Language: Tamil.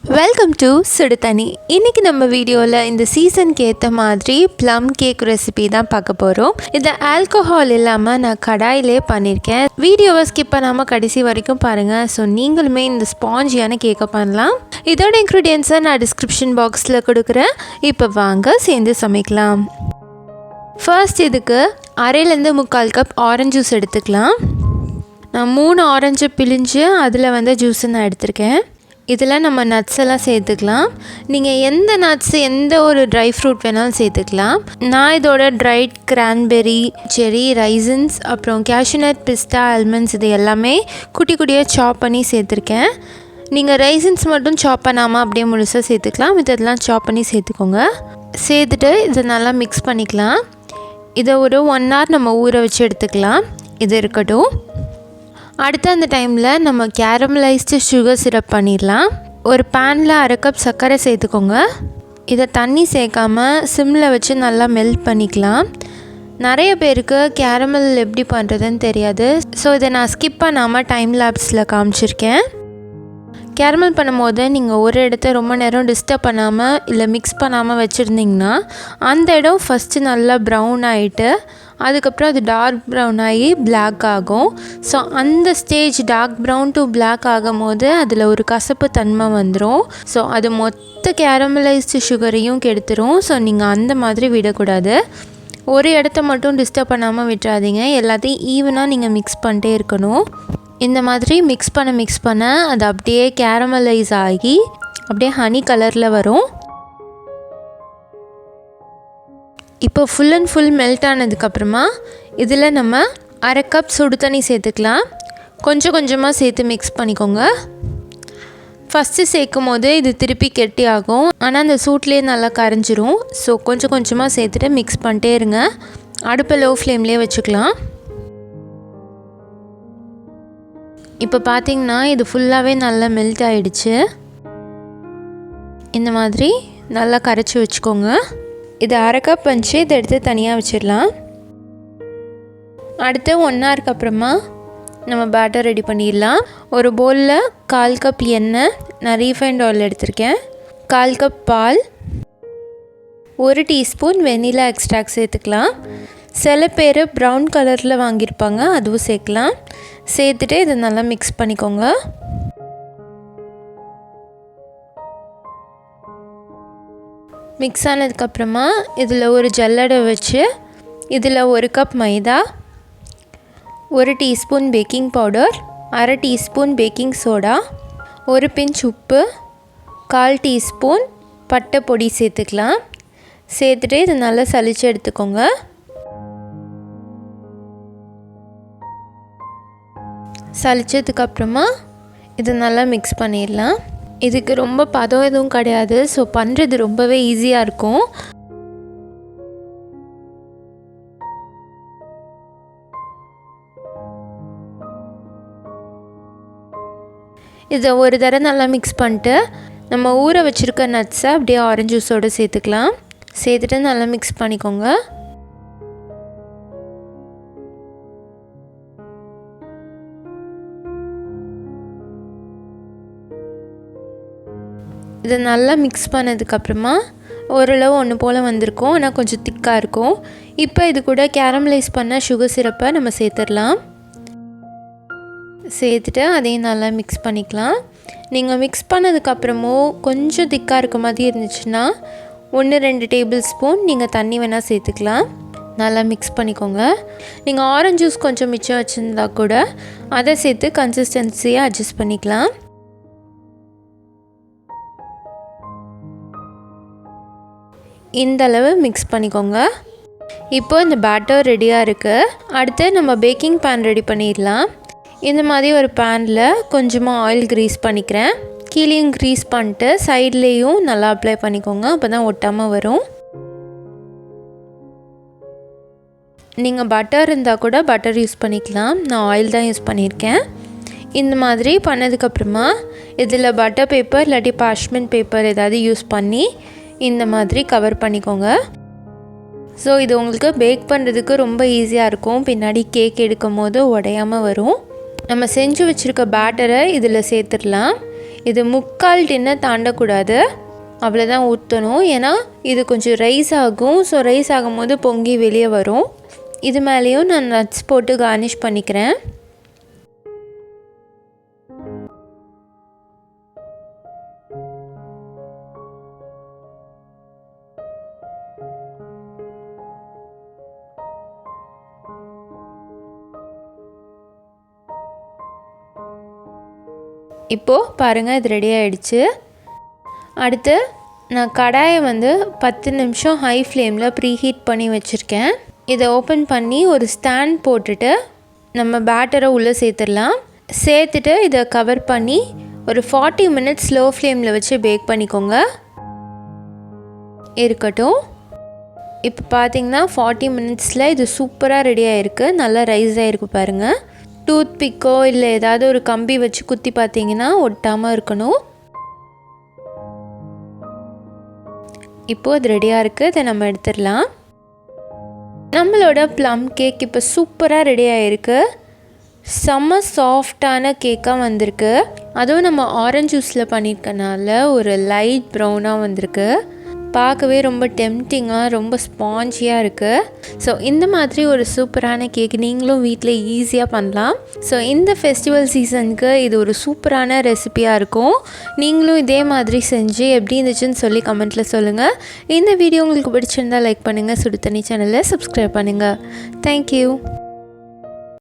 வெல்கம் டு சுடுதண்ணி. இன்றைக்கி நம்ம வீடியோவில் இந்த சீசனுக்கு ஏற்ற மாதிரி ப்ளம் கேக் ரெசிபி தான் பார்க்க போகிறோம். இதை ஆல்கோஹால் இல்லாமல் நான் கடாயிலே பண்ணியிருக்கேன். வீடியோவை ஸ்கிப் பண்ணாமல் கடைசி வரைக்கும் பாருங்கள். ஸோ நீங்களுமே இந்த ஸ்பாஞ்சியான கேக்கை பண்ணலாம். இதோட இன்க்ரீடியன்ஸை நான் டிஸ்கிரிப்ஷன் பாக்ஸில் கொடுக்குறேன். இப்போ வாங்க சேர்ந்து சமைக்கலாம். ஃபர்ஸ்ட் இதுக்கு 1/2 3/4 கப் ஆரஞ்சு ஜூஸ் எடுத்துக்கலாம். நான் 3 ஆரஞ்சு பிழிஞ்சு அதில் ஜூஸை நான் எடுத்திருக்கேன். இதில் நம்ம நட்ஸ் எல்லாம் சேர்த்துக்கலாம். நீங்கள் எந்த நட்ஸ் எந்த ஒரு ட்ரை ஃப்ரூட் வேணாலும் சேர்த்துக்கலாம். நான் இதோட ட்ரைட் கிரான்பெரி, செரி, ரைசின்ஸ், அப்புறம் கேஷ்யூநட், பிஸ்தா, ஆல்மண்ட்ஸ் இது எல்லாமே குட்டி குட்டியாக சாப் பண்ணி சேர்த்துருக்கேன். நீங்கள் ரைசின்ஸ் மட்டும் சாப் பண்ணாமல் அப்படியே முழுசாக சேர்த்துக்கலாம். இதெல்லாம் சாப் பண்ணி சேர்த்துக்கோங்க. சேர்த்துட்டு இதை நல்லா மிக்ஸ் பண்ணிக்கலாம். இதை ஒரு 1 hour நம்ம ஊற வச்சு எடுத்துக்கலாம். இது இருக்கட்டும். அடுத்த அந்த டைமில் நம்ம கேரமலைஸ்டு சுகர் சிரப் பண்ணிடலாம். ஒரு பேனில் 1/2 கப் சர்க்கரை சேர்த்துக்கோங்க. இதை தண்ணி சேர்க்காமல் சிம்மில் வச்சு நல்லா மெல்ட் பண்ணிக்கலாம். நிறைய பேருக்கு கேரமல் எப்படி பண்ணுறதுன்னு தெரியாது. ஸோ இதை நான் ஸ்கிப் பண்ணாமல் டைம் லேப்ஸில் காமிச்சிருக்கேன். கேரமல் பண்ணும்போது நீங்கள் ஒரு இடத்த ரொம்ப நேரம் டிஸ்டர்ப் பண்ணாமல் இல்லை மிக்ஸ் பண்ணாமல் வச்சுருந்திங்கன்னா அந்த இடம் ஃபஸ்ட்டு நல்லா ப்ரௌன் ஆகிட்டு அதுக்கப்புறம் அது டார்க் ப்ரௌன் ஆகி பிளாக் ஆகும். ஸோ அந்த stage dark brown to black ஆகும் போது அதில் ஒரு கசப்பு தன்மை வந்துடும். ஸோ அது மொத்த கேரமலைஸ்டு சுகரையும் கெடுத்துரும். ஸோ நீங்கள் அந்த மாதிரி விடக்கூடாது. ஒரு இடத்த மட்டும் டிஸ்டர்ப் பண்ணாமல் விட்டுறாதீங்க. எல்லாத்தையும் ஈவனாக நீங்கள் மிக்ஸ் பண்ணிட்டே இருக்கணும். இந்த மாதிரி மிக்ஸ் பண்ண அது அப்படியே கேரமலைஸ் ஆகி அப்படியே ஹனி கலரில் வரும். இப்போ ஃபுல் அண்ட் ஃபுல் மெல்ட் ஆனதுக்கப்புறமா இதில் நம்ம 1/2 கப் சுடு தண்ணி சேர்த்துக்கலாம். கொஞ்சம் கொஞ்சமாக சேர்த்து மிக்ஸ் பண்ணிக்கோங்க. ஃபஸ்ட்டு சேர்க்கும் போது இது திருப்பி கெட்டி ஆகும். ஆனால் அந்த சூட்லேயே நல்லா கரைஞ்சிரும். ஸோ கொஞ்சம் கொஞ்சமாக சேர்த்துட்டு மிக்ஸ் பண்ணிட்டே இருங்க. அடுப்பை லோ ஃப்ளேம்லேயே வச்சுக்கலாம். இப்போ பார்த்திங்கன்னா இது ஃபுல்லாகவே நல்லா மெல்ட் ஆகிடுச்சு. இந்த மாதிரி நல்லா கரைச்சி வச்சுக்கோங்க. இது 1/2 கப் வச்சு இதை எடுத்து தனியாக வச்சிடலாம். அடுத்து 1 ஹவருக்கு அப்புறமா நம்ம பேட்டர் ரெடி பண்ணிடலாம். ஒரு பவுலில் 1/4 கப் எண்ணெய், நான் ரீஃபைண்ட் ஆயில் எடுத்திருக்கேன், 1/4 கப் பால், 1 டீஸ்பூன் வெனிலா எக்ஸ்ட்ராக்ட் சேர்த்துக்கலாம். சில பேர் ப்ரௌன் கலரில் வாங்கியிருப்பாங்க, அதுவும் சேர்க்கலாம். சேர்த்துட்டு இதை நல்லா மிக்ஸ் பண்ணிக்கோங்க. மிக்ஸ் ஆனதுக்கப்புறமா இதில் ஒரு ஜல்லடை வச்சு இதில் 1 cup maida, 1 teaspoon baking powder, 1/2 teaspoon baking soda, 1 pinch உப்பு, 1/4 டீஸ்பூன் பட்டை பொடி சேர்த்துக்கலாம். சேர்த்துட்டு இதை நல்லா சலிச்சு எடுத்துக்கோங்க. சலிச்சதுக்கப்புறமா இதை நல்லா மிக்ஸ் பண்ணிடலாம். இதுக்கு ரொம்ப பதம் எதுவும் கிடையாது. ஸோ பண்ணுறது ரொம்பவே ஈஸியாக இருக்கும். இதை ஒரு தடவை நல்லா மிக்ஸ் பண்ணிட்டு நம்ம ஊற வச்சுருக்க நட்ஸை அப்படியே ஆரஞ்சு ஜூஸோடு சேர்த்துக்கலாம். சேர்த்துட்டு நல்லா மிக்ஸ் பண்ணிக்கோங்க. இதை நல்லா மிக்ஸ் பண்ணதுக்கப்புறமா ஓரளவு ஒன்று போல் வந்திருக்கும். ஆனால் கொஞ்சம் திக்காக இருக்கும். இப்போ இது கூட கேரமலைஸ் பண்ண சுகர் சிரப்பை நம்ம சேர்த்துடலாம். சேர்த்துட்டு அதையும் நல்லா மிக்ஸ் பண்ணிக்கலாம். நீங்கள் மிக்ஸ் பண்ணதுக்கப்புறமும் கொஞ்சம் திக்காக இருக்க மாதிரி இருந்துச்சுன்னா 1-2 டேபிள் ஸ்பூன் நீங்கள் தண்ணி வேணால் சேர்த்துக்கலாம். நல்லா மிக்ஸ் பண்ணிக்கோங்க. நீங்கள் ஆரஞ்சு ஜூஸ் கொஞ்சம் மிச்சம் வச்சுருந்தா கூட அதை சேர்த்து கன்சிஸ்டன்சியை அட்ஜஸ்ட் பண்ணிக்கலாம். இந்த அளவு மிக்ஸ் பண்ணிக்கோங்க. இப்போ இந்த பேட்டர் ரெடியாக இருக்குது. அடுத்து நம்ம பேக்கிங் பேன் ரெடி பண்ணிடலாம். இந்த மாதிரி ஒரு பேனில் கொஞ்சமாக ஆயில் க்ரீஸ் பண்ணிக்கிறேன். கீழேயும் க்ரீஸ் பண்ணிட்டு சைட்லேயும் நல்லா அப்ளை பண்ணிக்கோங்க. அப்போ தான் ஒட்டாமல் வரும். நீங்கள் பட்டர் இருந்தால் கூட பட்டர் யூஸ் பண்ணிக்கலாம். நான் ஆயில் தான் யூஸ் பண்ணியிருக்கேன். இந்த மாதிரி பண்ணதுக்கப்புறமா இதில் பட்டர் பேப்பர் இல்லாட்டி பார்ச்மெண்ட் பேப்பர் ஏதாவது யூஸ் பண்ணி இந்த மாதிரி கவர் பண்ணிக்கோங்க. ஸோ இது உங்களுக்கு பேக் பண்ணுறதுக்கு ரொம்ப ஈஸியாக இருக்கும். பின்னாடி கேக் எடுக்கும் போது உடையாமல் வரும். நம்ம செஞ்சு வச்சுருக்க பேட்டரை இதில் சேர்த்துடலாம். இது 3/4 டின்னை தாண்டக்கூடாது, அவ்வளோதான் ஊற்றணும். ஏன்னா இது கொஞ்சம் ரைஸ் ஆகும். ஸோ ரைஸ் ஆகும்போது பொங்கி வெளியே வரும். இது மேலேயும் நான் நட்ஸ் போட்டு கார்னிஷ் பண்ணிக்கிறேன். இப்போது பாருங்கள், இது ரெடி ஆகிடுச்சு. அடுத்து நான் கடாயை 10 நிமிஷம் ஹை ஃப்ளேமில் ப்ரீ ஹீட் பண்ணி வச்சுருக்கேன். இதை ஓப்பன் பண்ணி ஒரு ஸ்டாண்ட் போட்டுட்டு நம்ம பேட்டரை உள்ளே சேர்த்துடலாம். சேர்த்துட்டு இதை கவர் பண்ணி ஒரு 40 மினிட்ஸ் ஸ்லோ ஃப்ளேமில் வச்சு பேக் பண்ணிக்கோங்க. இருக்கட்டும். இப்போ பார்த்தீங்கன்னா 40 மினிட்ஸில் இது சூப்பராக ரெடி ஆகிருக்கு. நல்லா ரைஸ் ஆகிருக்கு பாருங்கள். டூத் பிக்கோ இல்லை ஏதாவது ஒரு கம்பி வச்சு குத்தி பார்த்தீங்கன்னா ஒட்டாமல் இருக்கணும். இப்போது அது ரெடியாக இருக்குது. இதை நம்ம எடுத்துடலாம். நம்மளோட ப்ளம் கேக் இப்போ சூப்பராக ரெடி ஆகிருக்கு. செம்ம சாஃப்டான கேக்காக வந்திருக்கு. அதுவும் நம்ம ஆரஞ்சு ஜூஸில் பண்ணியிருக்கனால ஒரு லைட் ப்ரௌனாக வந்திருக்கு. பார்க்கவே ரொம்ப டெம்டிங்காக, ரொம்ப ஸ்பாஞ்சியாக இருக்குது. ஸோ இந்த மாதிரி ஒரு சூப்பரான கேக் நீங்களும் வீட்டில் ஈஸியாக பண்ணலாம். ஸோ இந்த ஃபெஸ்டிவல் சீசனுக்கு இது ஒரு சூப்பரான ரெசிபியாக இருக்கும். நீங்களும் இதே மாதிரி செஞ்சு எப்படி இருந்துச்சுன்னு சொல்லி கமெண்ட்டில் சொல்லுங்கள். இந்த வீடியோ உங்களுக்கு பிடிச்சிருந்தால் லைக் பண்ணுங்கள். சுடுதண்ணி சேனலை சப்ஸ்கிரைப் பண்ணுங்கள். தேங்க்யூ.